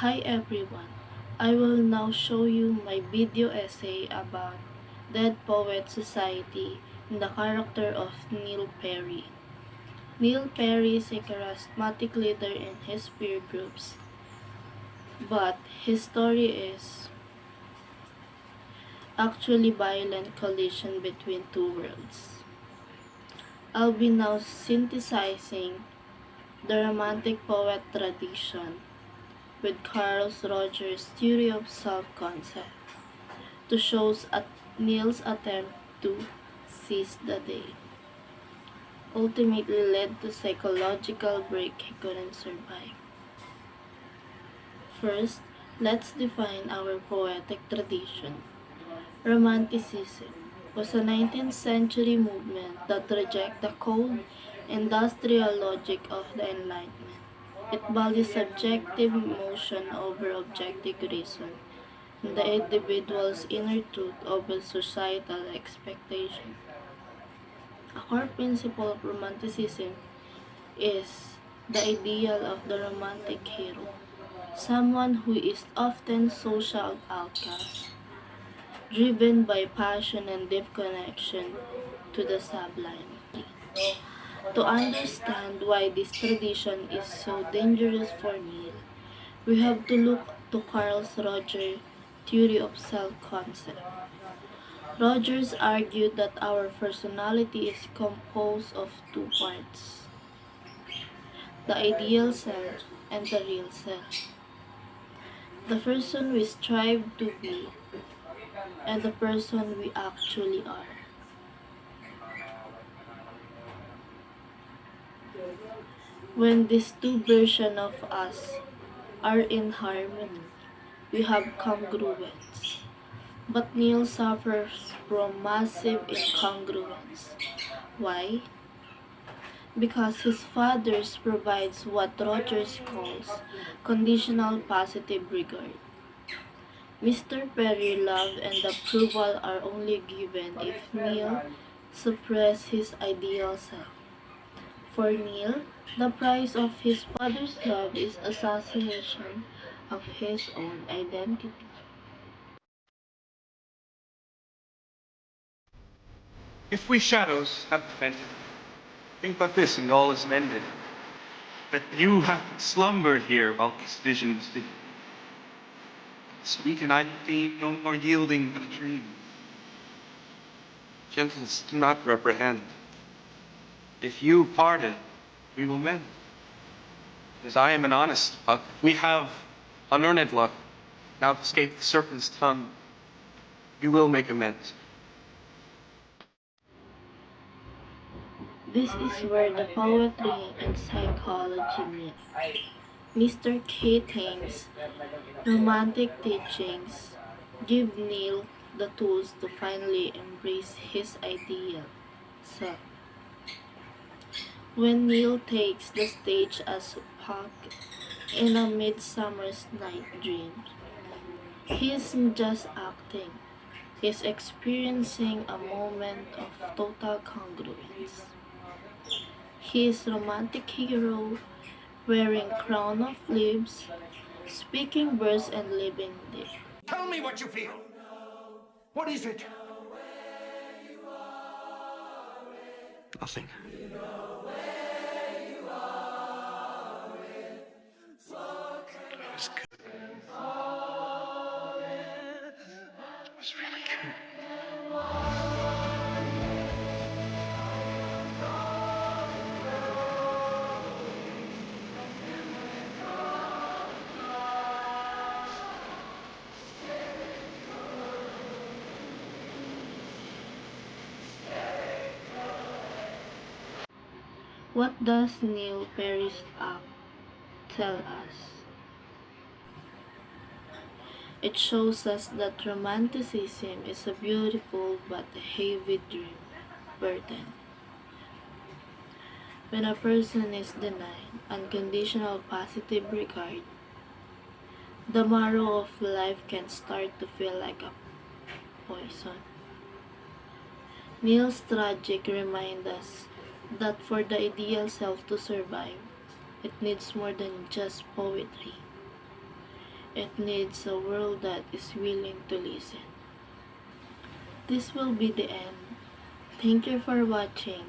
Hi everyone, I will now show you my video essay about Dead Poet Society and the character of Neil Perry. Neil Perry is a charismatic leader in his peer groups, but his story is actually violent collision between two worlds. I'll be now synthesizing the romantic poet tradition with Carl Rogers' theory of self-concept to show Neil's attempt to seize the day ultimately led to psychological break he couldn't survive. First, let's define our poetic tradition. Romanticism was a 19th century movement that rejected the cold, industrial logic of the Enlightenment. It values subjective emotion over objective reason, and the individual's inner truth over societal expectation. A core principle of Romanticism is the ideal of the romantic hero, someone who is often social outcast, driven by passion and deep connection to the sublime. To understand why this tradition is so dangerous for Neil, we have to look to Carl Rogers' theory of self-concept. Rogers argued that our personality is composed of two parts, the ideal self and the real self. The person we strive to be and the person we actually are. When these two versions of us are in harmony, we have congruence. But Neil suffers from massive incongruence. Why? Because his father provides what Rogers calls conditional positive regard. Mr. Perry love and approval are only given if Neil suppresses his ideal self. For Neil, the price of his father's love is assassination of his own identity. If we shadows have offended, think but this and all is mended. But you have slumbered here while these visions did. Speak and I be no more yielding but a dream. Gentleness, do not reprehend. If you pardon, we will mend. As I am an honest buck, we have unearned luck. Now to escape the serpent's tongue, you will make amends. This is where the poetry and psychology meet. Mr. Keating's romantic teachings give Neil the tools to finally embrace his ideal self. When Neil takes the stage as Puck in A Midsummer's Night Dream, he isn't just acting, he's experiencing a moment of total congruence. He is romantic hero, wearing crown of leaves, speaking verse and living deep. Tell me what you feel. What is it? Nothing. It was good. It was really good. What does Neil Perry's act tell us? It shows us that romanticism is a beautiful but heavy dream burden. When a person is denied unconditional positive regard, the marrow of life can start to feel like a poison. Neil's tragic reminds us that for the ideal self to survive, it needs more than just poetry. It needs a world that is willing to listen. This will be the end. Thank you for watching.